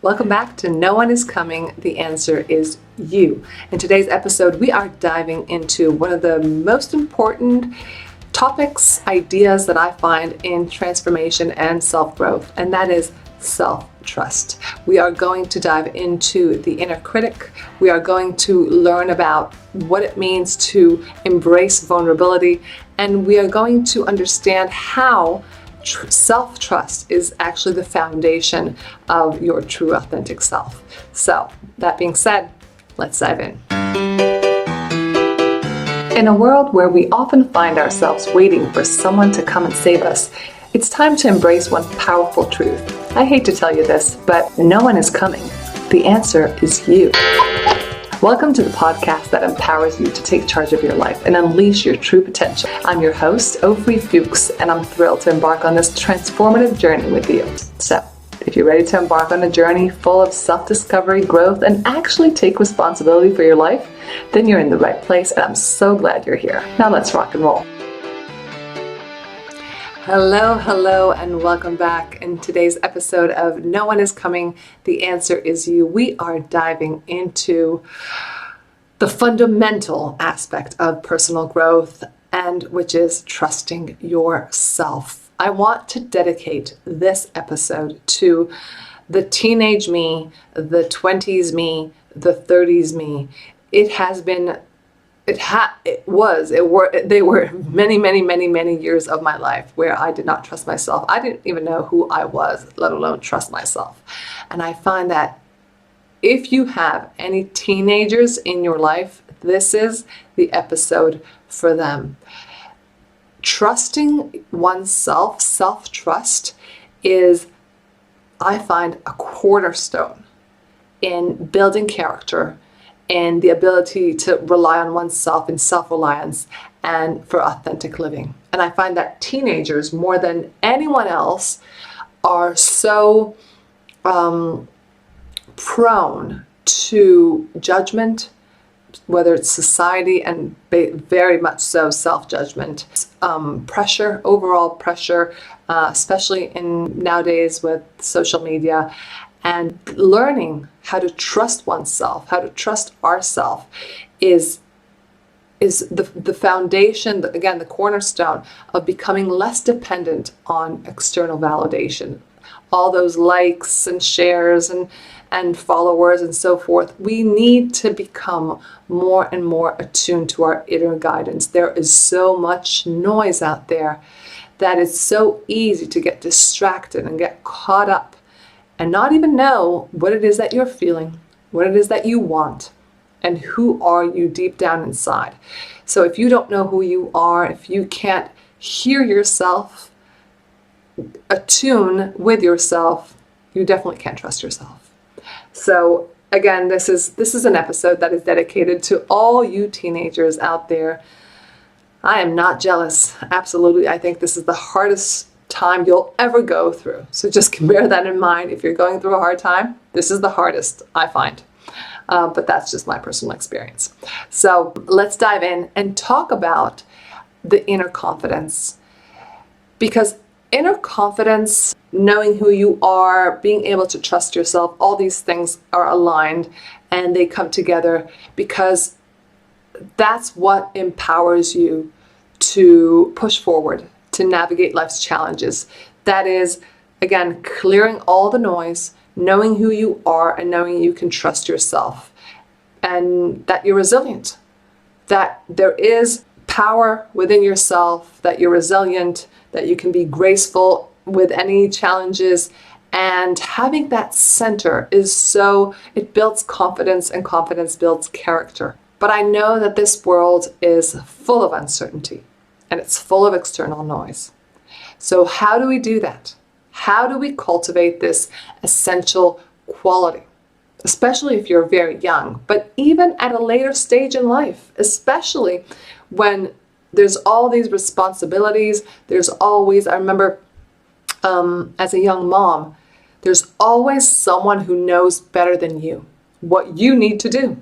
Welcome back to No One Is Coming. The answer is you. In today's episode, we are diving into one of the most important topics, ideas that I find in transformation and self-growth, and that is self-trust. We are going to dive into the inner critic. We are going to learn about what it means to embrace vulnerability, and we are going to understand how self-trust is actually the foundation of your true authentic self. So, that being said, let's dive in. In a world where we often find ourselves waiting for someone to come and save us, it's time to embrace one powerful truth. I hate to tell you this, but no one is coming. The answer is you. Welcome to the podcast that empowers you to take charge of your life and unleash your true potential. I'm your host, Ofri Fuchs, and I'm thrilled to embark on this transformative journey with you. So, if you're ready to embark on a journey full of self-discovery, growth, and actually take responsibility for your life, then you're in the right place, and I'm so glad you're here. Now let's rock and roll. Hello, and welcome back. In today's episode of No One Is Coming, the answer is you. We are diving into the fundamental aspect of personal growth, and which is trusting yourself. I want to dedicate this episode to the teenage me, the 20s me, the 30s me. They were many years of my life where I did not trust myself. I didn't even know who I was, let alone trust myself. And I find that if you have any teenagers in your life, this is the episode for them. Trusting oneself, self-trust, is, I find, a cornerstone in building character and the ability to rely on oneself in self-reliance and for authentic living. And I find that teenagers, more than anyone else, are so prone to judgment, whether it's society and very much so self-judgment, pressure, overall pressure, especially in nowadays with social media. And learning how to trust oneself, how to trust ourselves is the foundation, again, the cornerstone of becoming less dependent on external validation. All those likes and shares and followers and so forth. We need to become more and more attuned to our inner guidance. There is so much noise out there that it's so easy to get distracted and get caught up and not even know what it is that you're feeling, what it is that you want, and who are you deep down inside. So if you don't know who you are, if you can't hear yourself, attune with yourself, you definitely can't trust yourself. So again, this is an episode that is dedicated to all you teenagers out there. I am not jealous. Absolutely. I think this is the hardest time you'll ever go through. So just bear that in mind. If you're going through a hard time, this is the hardest, I find. But that's just my personal experience. So let's dive in and talk about the inner confidence. Because inner confidence, knowing who you are, being able to trust yourself, all these things are aligned and they come together because that's what empowers you to push forward, to navigate life's challenges. That is, again, clearing all the noise, knowing who you are and knowing you can trust yourself and that you're resilient, that there is power within yourself, that you're resilient, that you can be graceful with any challenges. And having that center it builds confidence, and confidence builds character. But I know that this world is full of uncertainty and it's full of external noise. So how do we do that? How do we cultivate this essential quality? Especially if you're very young, but even at a later stage in life, especially when there's all these responsibilities, I remember as a young mom, there's always someone who knows better than you what you need to do.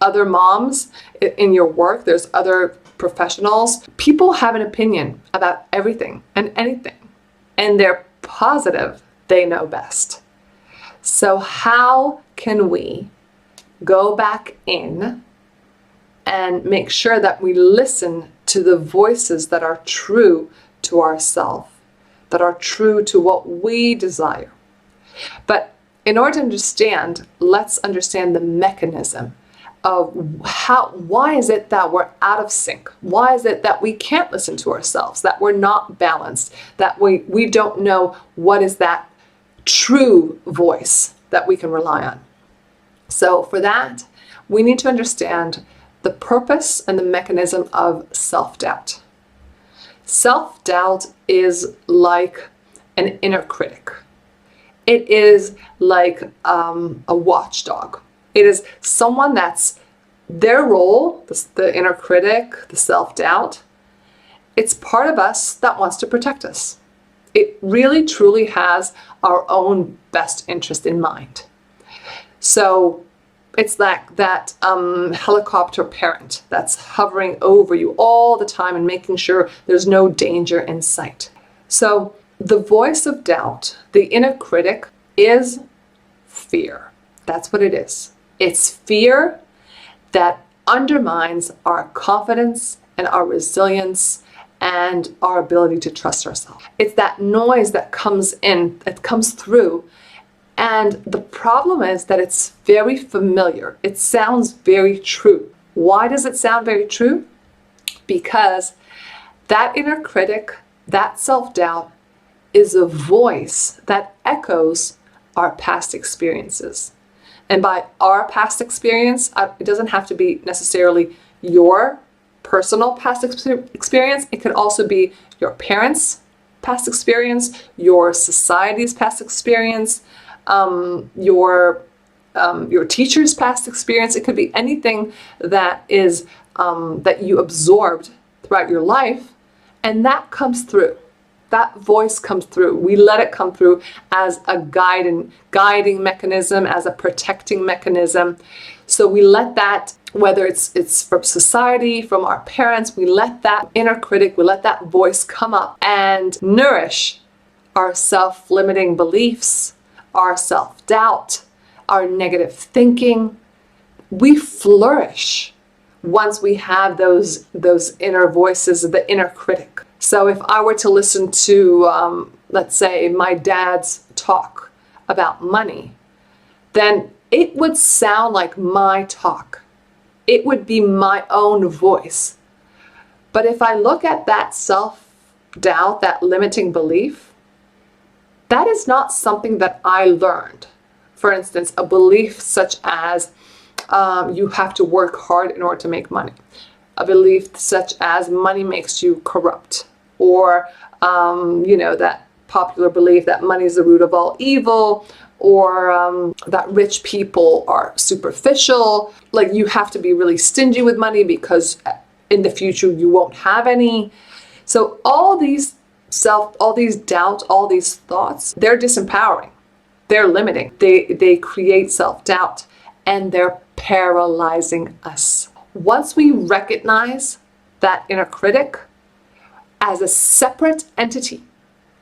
Other moms in your work, there's other professionals. People have an opinion about everything and anything, and they're positive they know best. So how can we go back in and make sure that we listen to the voices that are true to ourselves, that are true to what we desire? But in order to understand, let's understand the mechanism of why is it that we're out of sync? Why is it that we can't listen to ourselves, that we're not balanced, that we don't know what is that true voice that we can rely on? So for that, we need to understand the purpose and the mechanism of self-doubt. Self-doubt is like an inner critic. It is like a watchdog. It is someone that's their role, the inner critic, the self-doubt. It's part of us that wants to protect us. It really truly has our own best interest in mind. So it's like that helicopter parent that's hovering over you all the time and making sure there's no danger in sight. So the voice of doubt, the inner critic, is fear. That's what it is. It's fear that undermines our confidence and our resilience and our ability to trust ourselves. It's that noise that comes in, that comes through. And the problem is that it's very familiar. It sounds very true. Why does it sound very true? Because that inner critic, that self-doubt, is a voice that echoes our past experiences. And by our past experience, it doesn't have to be necessarily your personal past experience. It could also be your parents' past experience, your society's past experience, your teacher's past experience. It could be anything that is that you absorbed throughout your life, and that comes through. That voice comes through. We let it come through as a guiding mechanism, as a protecting mechanism. So we let that, whether it's from society, from our parents, we let that inner critic, we let that voice come up and nourish our self-limiting beliefs, our self-doubt, our negative thinking. We flourish once we have those inner voices, the inner critic. So if I were to listen to, let's say, my dad's talk about money, then it would sound like my talk. It would be my own voice. But if I look at that self-doubt, that limiting belief, that is not something that I learned. For instance, a belief such as you have to work hard in order to make money. A belief such as money makes you corrupt. Or, that popular belief that money is the root of all evil, or that rich people are superficial, like you have to be really stingy with money because in the future you won't have any. So all these doubts, all these thoughts, they're disempowering, they're limiting, they create self-doubt, and they're paralyzing us. Once we recognize that inner critic as a separate entity,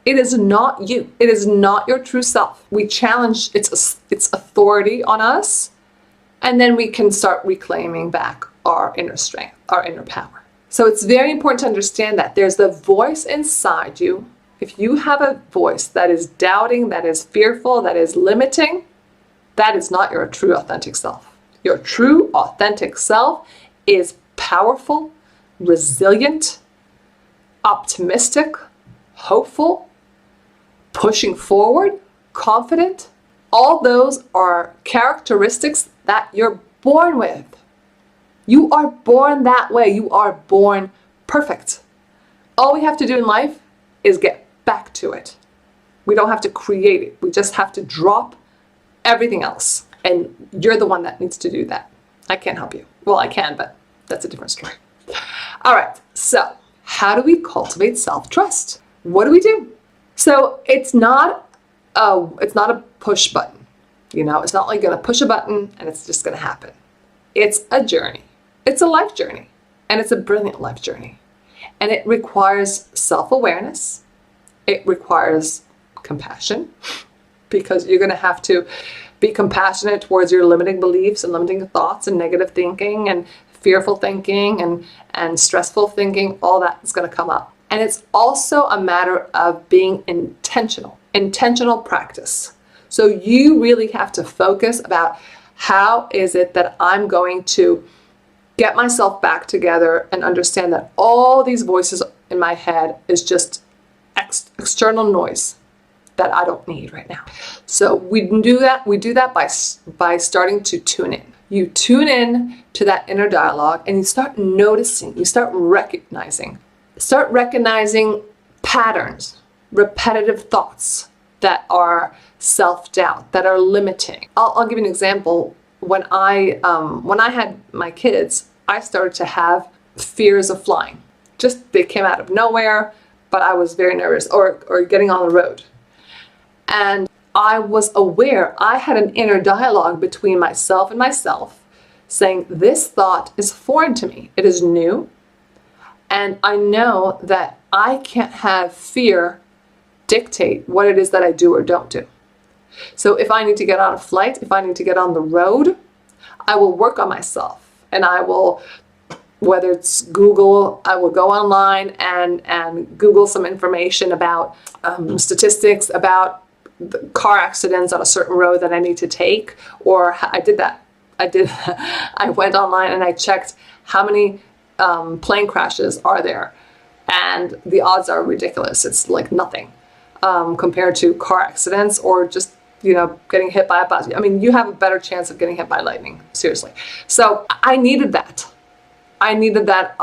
it is not you. It is not your true self. We challenge its authority on us, and then we can start reclaiming back our inner strength, our inner power. So it's very important to understand that there's the voice inside you. If you have a voice that is doubting, that is fearful, that is limiting, that is not your true authentic self. Your true authentic self is powerful, resilient, optimistic, hopeful, pushing forward, confident. All those are characteristics that you're born with. You are born that way. You are born perfect. All we have to do in life is get back to it. We don't have to create it. We just have to drop everything else. And you're the one that needs to do that. I can't help you. Well, I can, but that's a different story. All right, so how do we cultivate self-trust? What do we do? So it's not a push button. It's not like you're gonna push a button and it's just gonna happen. It's a journey. It's a life journey, and it's a brilliant life journey. And it requires self-awareness. It requires compassion. because you're going to have to be compassionate towards your limiting beliefs and limiting thoughts and negative thinking and fearful thinking and stressful thinking. All that is going to come up. And it's also a matter of being intentional practice. So you really have to focus about how is it that I'm going to get myself back together and understand that all these voices in my head is just external noise that I don't need right now. So we do that by starting to tune in. You tune in to that inner dialogue and you start noticing, you start recognizing patterns, repetitive thoughts that are self-doubt, that are limiting. I'll give you an example. When I had my kids, I started to have fears of flying. Just they came out of nowhere, but I was very nervous, or getting on the road. And I was aware, I had an inner dialogue between myself and myself saying, this thought is foreign to me. It is new. And I know that I can't have fear dictate what it is that I do or don't do. So if I need to get on a flight, if I need to get on the road, I will work on myself. And I will, whether it's Google, I will go online and Google some information about statistics about the car accidents on a certain road that I need to take. Or I did that. I went online and I checked how many plane crashes are there. And the odds are ridiculous. It's like nothing compared to car accidents or just, getting hit by a bus. I mean, you have a better chance of getting hit by lightning, seriously. So I needed that. I needed that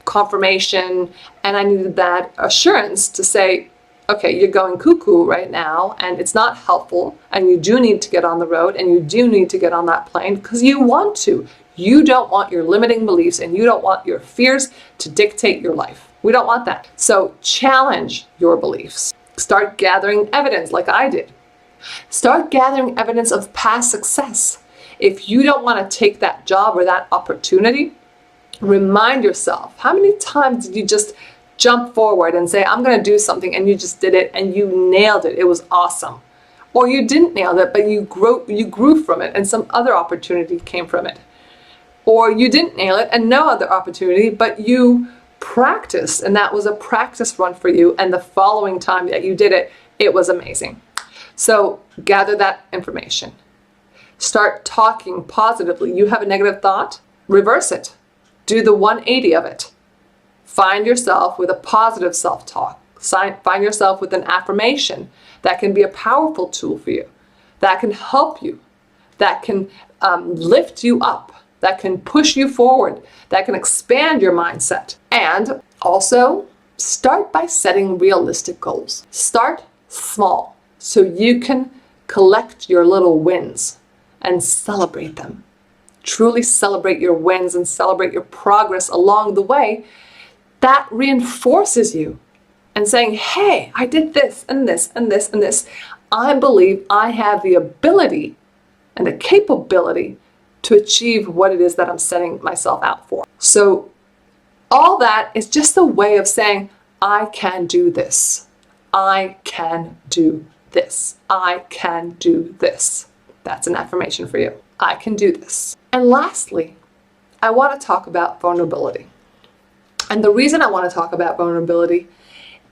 confirmation, and I needed that assurance to say, okay, you're going cuckoo right now, and it's not helpful, and you do need to get on the road, and you do need to get on that plane because you want to. You don't want your limiting beliefs, and you don't want your fears to dictate your life. We don't want that. So challenge your beliefs. Start gathering evidence like I did. Start gathering evidence of past success. If you don't want to take that job or that opportunity, remind yourself, how many times did you just jump forward and say, I'm going to do something, and you just did it and you nailed it. It was awesome. Or you didn't nail it, but you grew from it and some other opportunity came from it. Or you didn't nail it and no other opportunity, but you practiced, and that was a practice run for you, and the following time that you did it, it was amazing. So gather that information. Start talking positively. You have a negative thought, reverse it. Do the 180 of it. Find yourself with a positive self-talk. Find yourself with an affirmation that can be a powerful tool for you, that can help you, that can lift you up, that can push you forward, that can expand your mindset. And also, start by setting realistic goals. Start small so you can collect your little wins and celebrate them. Truly celebrate your wins and celebrate your progress along the way. That reinforces you and saying, hey, I did this and this and this and this. I believe I have the ability and the capability to achieve what it is that I'm setting myself out for. So all that is just a way of saying, I can do this. I can do this. I can do this. That's an affirmation for you. I can do this. And lastly, I want to talk about vulnerability. And the reason I want to talk about vulnerability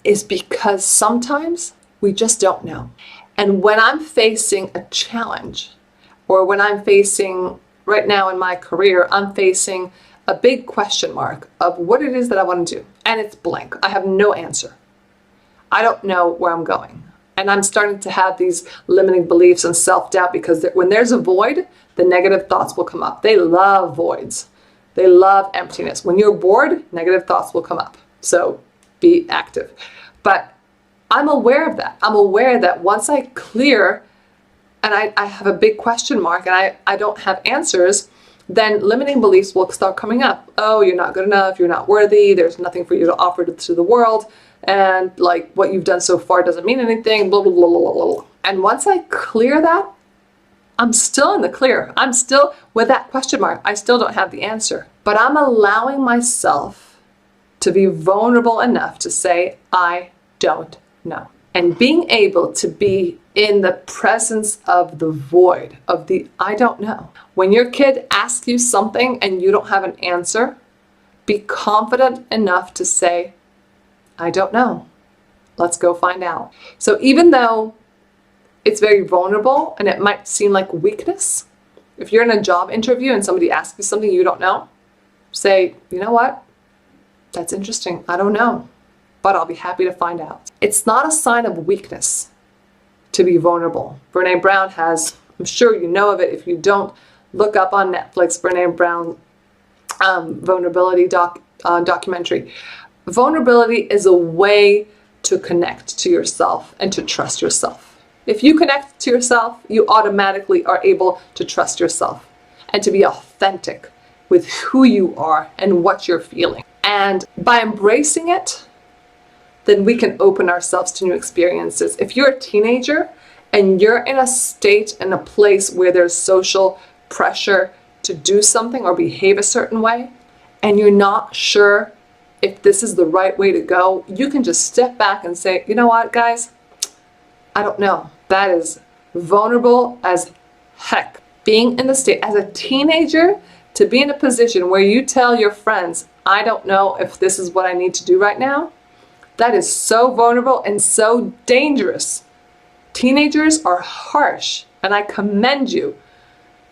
is because sometimes we just don't know. And when I'm facing a challenge, or when I'm facing, right now in my career, I'm facing a big question mark of what it is that I want to do. And it's blank. I have no answer. I don't know where I'm going. And I'm starting to have these limiting beliefs and self-doubt because when there's a void, the negative thoughts will come up. They love voids. They love emptiness. When you're bored, negative thoughts will come up. So be active. But I'm aware of that. I'm aware that once I clear and I have a big question mark and I don't have answers, then limiting beliefs will start coming up. Oh, you're not good enough. You're not worthy. There's nothing for you to offer to the world. And like what you've done so far doesn't mean anything, blah, blah, blah, blah, blah, blah. And once I clear that, I'm still in the clear. I'm still with that question mark. I still don't have the answer. But I'm allowing myself to be vulnerable enough to say, I don't know. And being able to be in the presence of the void, of the I don't know. When your kid asks you something and you don't have an answer, be confident enough to say, I don't know. Let's go find out. So even though it's very vulnerable and it might seem like weakness, if you're in a job interview and somebody asks you something you don't know, say, you know what? That's interesting. I don't know, but I'll be happy to find out. It's not a sign of weakness to be vulnerable. Brené Brown has, I'm sure you know of it. If you don't, look up on Netflix, Brené Brown vulnerability documentary. Vulnerability is a way to connect to yourself and to trust yourself. If you connect to yourself, you automatically are able to trust yourself and to be authentic with who you are and what you're feeling. And by embracing it, then we can open ourselves to new experiences. If you're a teenager and you're in a state and a place where there's social pressure to do something or behave a certain way, and you're not sure if this is the right way to go, you can just step back and say, you know what, guys? I don't know. That is vulnerable as heck. Being in the state as a teenager, to be in a position where you tell your friends, I don't know if this is what I need to do right now, that is so vulnerable and so dangerous. Teenagers are harsh, and I commend you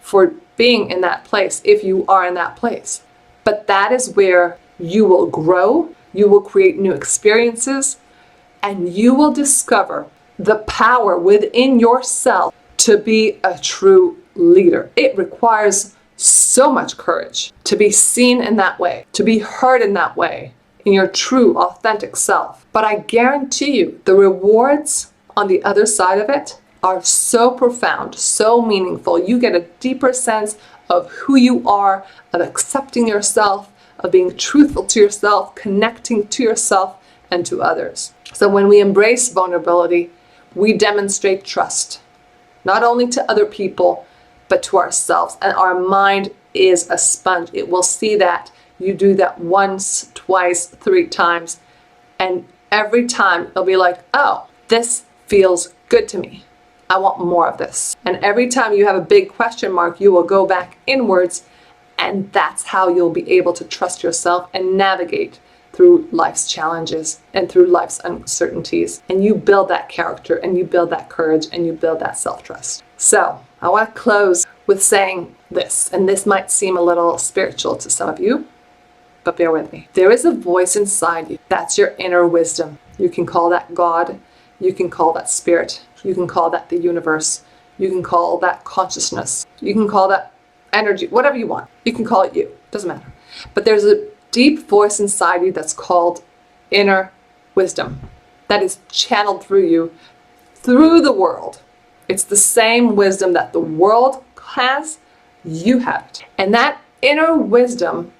for being in that place if you are in that place. But that is where you will grow, you will create new experiences, and you will discover the power within yourself to be a true leader. It requires so much courage to be seen in that way, to be heard in that way, in your true, authentic self. But I guarantee you, the rewards on the other side of it are so profound, so meaningful. You get a deeper sense of who you are, of accepting yourself, of being truthful to yourself, connecting to yourself and to others. So when we embrace vulnerability, we demonstrate trust, not only to other people, but to ourselves. And our mind is a sponge. It will see that. You do that once, twice, 3 times, and every time it'll be like, oh, this feels good to me. I want more of this. And every time you have a big question mark, you will go back inwards, and that's how you'll be able to trust yourself and navigate through life's challenges and through life's uncertainties. And you build that character, and you build that courage, and you build that self-trust. So I want to close with saying this, and this might seem a little spiritual to some of you, but bear with me. There is a voice inside you. That's your inner wisdom. You can call that God. You can call that spirit. You can call that the universe. You can call that consciousness. You can call that energy, whatever you want. You can call it you. Doesn't matter. But there's a deep voice inside you that's called inner wisdom that is channeled through you, through the world. It's the same wisdom that the world has. You have it. And that inner wisdom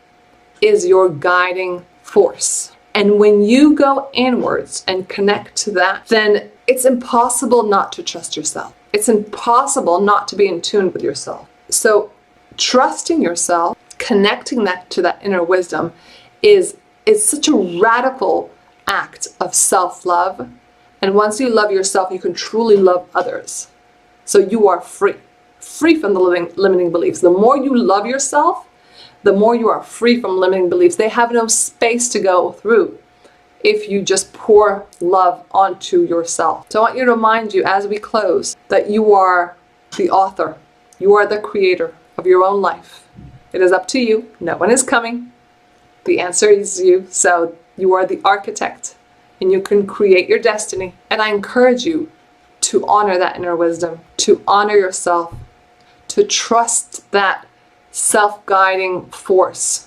is your guiding force. And when you go inwards and connect to that, then it's impossible not to trust yourself. It's impossible not to be in tune with yourself. So trusting yourself, connecting that to that inner wisdom is such a radical act of self-love. And once you love yourself, you can truly love others. So you are free from the limiting beliefs. The more you love yourself, the more you are free from limiting beliefs. They have no space to go through if you just pour love onto yourself. So I want you to remind you as we close that you are the author. You are the creator of your own life. It is up to you. No one is coming. The answer is you. So you are the architect and you can create your destiny. And I encourage you to honor that inner wisdom, to honor yourself, to trust that self-guiding force,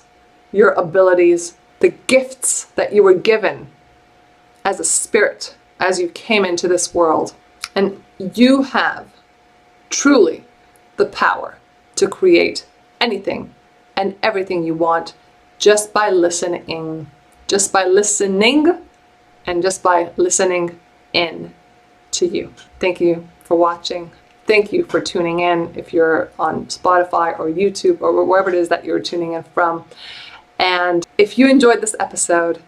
your abilities, the gifts that you were given as a spirit as you came into this world. And you have truly the power to create anything and everything you want just by listening, and just by listening in to you. Thank you for watching. Thank you for tuning in if you're on Spotify or YouTube or wherever it is that you're tuning in from. And if you enjoyed this episode,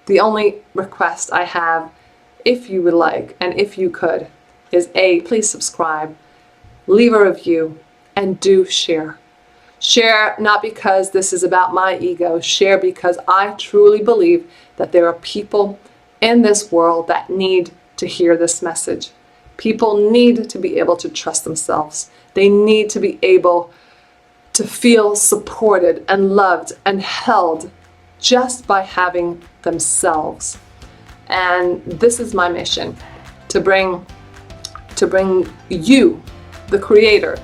the only request I have, if you would like and if you could, is A, please subscribe, leave a review, and do share. Share not because this is about my ego, share because I truly believe that there are people in this world that need to hear this message. People need to be able to trust themselves. They need to be able to feel supported and loved and held just by having themselves. And this is my mission, to bring you, the creator,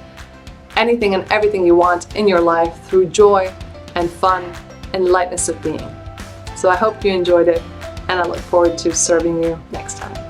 anything and everything you want in your life through joy and fun and lightness of being. So I hope you enjoyed it, and I look forward to serving you next time.